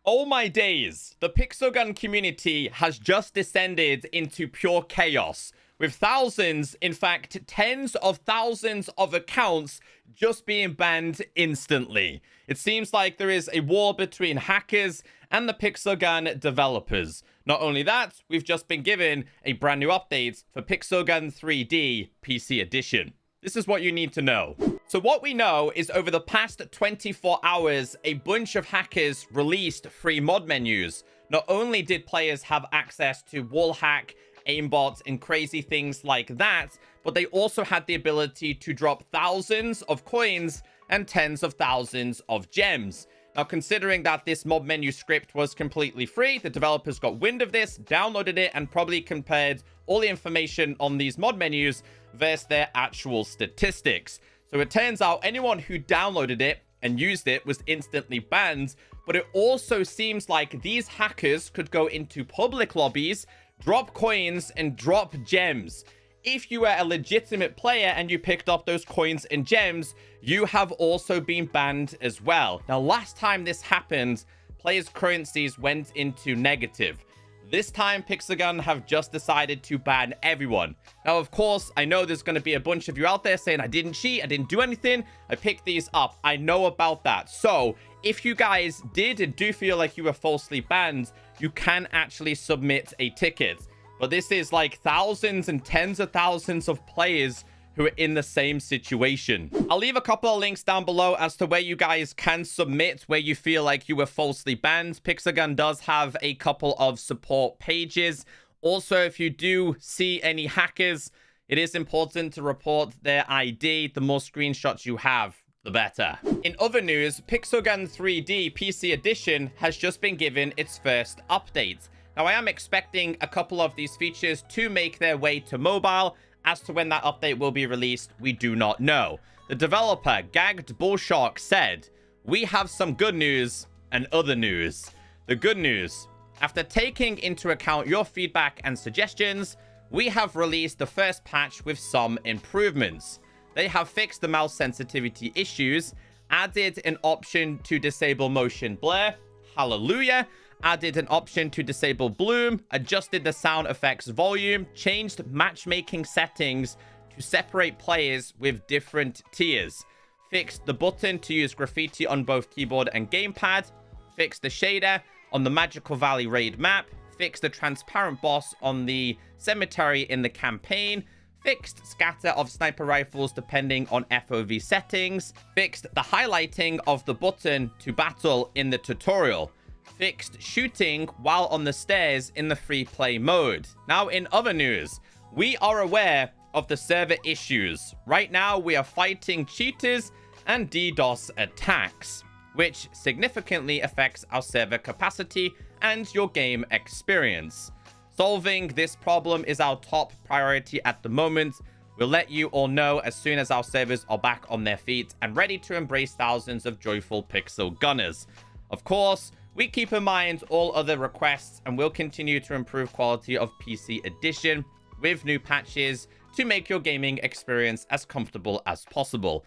Oh my days, the Pixel Gun community has just descended into pure chaos, with thousands, in fact tens of thousands of accounts just being banned instantly. It seems like there is a war between hackers and the Pixel Gun developers. Not only that, we've just been given a brand new update for Pixel Gun 3D PC Edition. This is what you need to know. So what we know is over the past 24 hours, a bunch of hackers released free mod menus. Not only did players have access to wall hack, aimbots, and crazy things like that, but they also had the ability to drop thousands of coins and tens of thousands of gems. Now, considering that this mod menu script was completely free, the developers got wind of this, downloaded it, and probably compared all the information on these mod menus versus their actual statistics. So it turns out anyone who downloaded it and used it was instantly banned, but it also seems like these hackers could go into public lobbies, drop coins, and drop gems. If you were a legitimate player and you picked up those coins and gems, you have also been banned as well. Now, last time this happened, players' currencies went into negative. This time, Pixel Gun have just decided to ban everyone. Now, of course, I know there's going to be a bunch of you out there saying, I didn't cheat, I didn't do anything, I picked these up. I know about that. So, if you guys did and do feel like you were falsely banned, you can actually submit a ticket. But this is like thousands and tens of thousands of players who are in the same situation. I'll leave a couple of links down below as to where you guys can submit where you feel like you were falsely banned. Pixel Gun does have a couple of support pages. Also, if you do see any hackers, it is important to report their ID. The more screenshots you have, the better. In other news, Pixel Gun 3D PC Edition has just been given its first update. Now, I am expecting a couple of these features to make their way to mobile. As to when that update will be released, we do not know. The developer, Gagged Bullshark, said, "We have some good news and other news. The good news, after taking into account your feedback and suggestions, we have released the first patch with some improvements. They have fixed the mouse sensitivity issues, added an option to disable motion blur, hallelujah, added an option to disable bloom, adjusted the sound effects volume, changed matchmaking settings to separate players with different tiers, fixed the button to use graffiti on both keyboard and gamepad, fixed the shader on the Magical Valley raid map, fixed the transparent boss on the cemetery in the campaign, fixed scatter of sniper rifles depending on FOV settings, fixed the highlighting of the button to battle in the tutorial, fixed shooting while on the stairs in the free play mode." Now, in other news, we are aware of the server issues. Right now, we are fighting cheaters and DDoS attacks, which significantly affects our server capacity and your game experience. Solving this problem is our top priority at the moment. We'll let you all know as soon as our servers are back on their feet and ready to embrace thousands of joyful Pixel Gunners. Of course, we keep in mind all other requests and will continue to improve quality of PC Edition with new patches to make your gaming experience as comfortable as possible.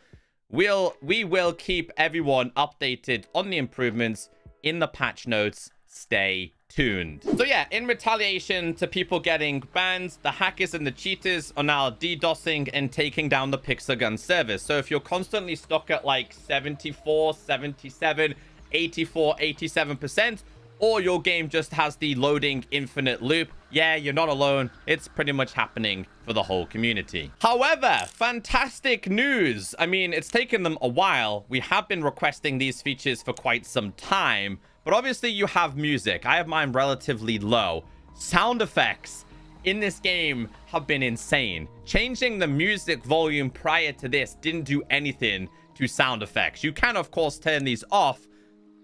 We will keep everyone updated on the improvements in the patch notes. Stay tuned. So yeah, in retaliation to people getting banned, the hackers and the cheaters are now DDoSing and taking down the Pixel Gun servers. So if you're constantly stuck at like 74, 77, 84, 87%, or your game just has the loading infinite loop, yeah, you're not alone. It's pretty much happening for the whole community. However, fantastic news. I mean, it's taken them a while. We have been requesting these features for quite some time, but obviously you have music. I have mine relatively low. Sound effects in this game have been insane. Changing the music volume prior to this didn't do anything to sound effects. You can, of course, turn these off,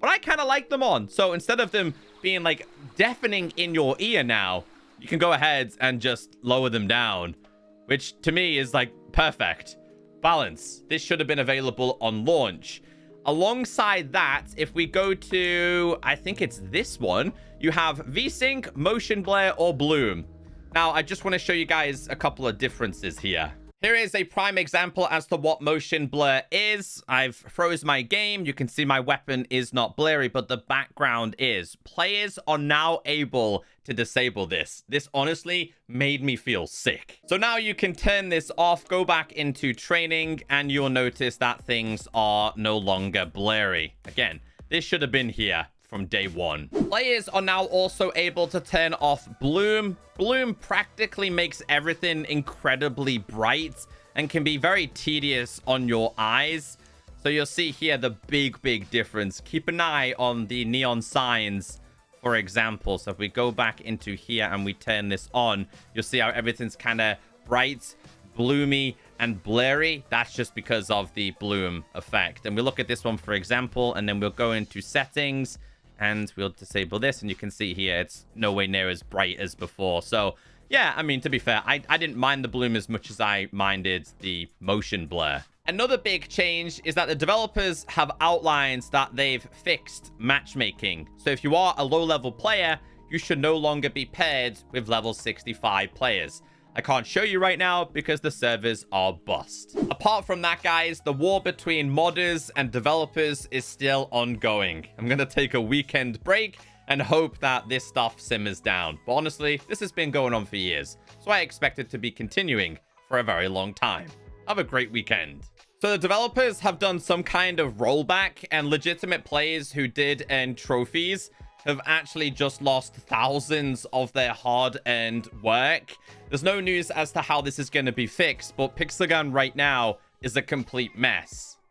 but I kind of like them on. So instead of them being like deafening in your ear now, you can go ahead and just lower them down, which to me is like perfect. Balance. This should have been available on launch. Alongside that, if we go to, I think it's this one, you have VSync, Motion Blur, or Bloom. Now, I just want to show you guys a couple of differences here. Here is a prime example as to what motion blur is. I've froze my game. You can see my weapon is not blurry, but the background is. Players are now able to disable this. This honestly made me feel sick. So now you can turn this off, go back into training, and you'll notice that things are no longer blurry. Again, this should have been here from day one. Players are now also able to turn off bloom. Bloom practically makes everything incredibly bright and can be very tedious on your eyes. So you'll see here the big difference. Keep an eye on the neon signs, for example. So if we go back into here and we turn this on, you'll see how everything's kind of bright, bloomy, and blurry. That's just because of the bloom effect. And we look at this one, for example, and then we'll go into settings and we'll disable this, and you can see here it's nowhere near as bright as before. So yeah, I mean, to be fair, I didn't mind the bloom as much as I minded the motion blur. Another big change is that the developers have outlined that they've fixed matchmaking. So if you are a low-level player, you should no longer be paired with level 65 players. I can't show you right now because the servers are bust. Apart from that, guys, the war between modders and developers is still ongoing. I'm going to take a weekend break and hope that this stuff simmers down. But honestly, this has been going on for years, so I expect it to be continuing for a very long time. Have a great weekend. So the developers have done some kind of rollback, and legitimate players who did earn trophies have actually just lost thousands of their hard-earned work. There's no news as to how this is going to be fixed, but Pixelgun right now is a complete mess.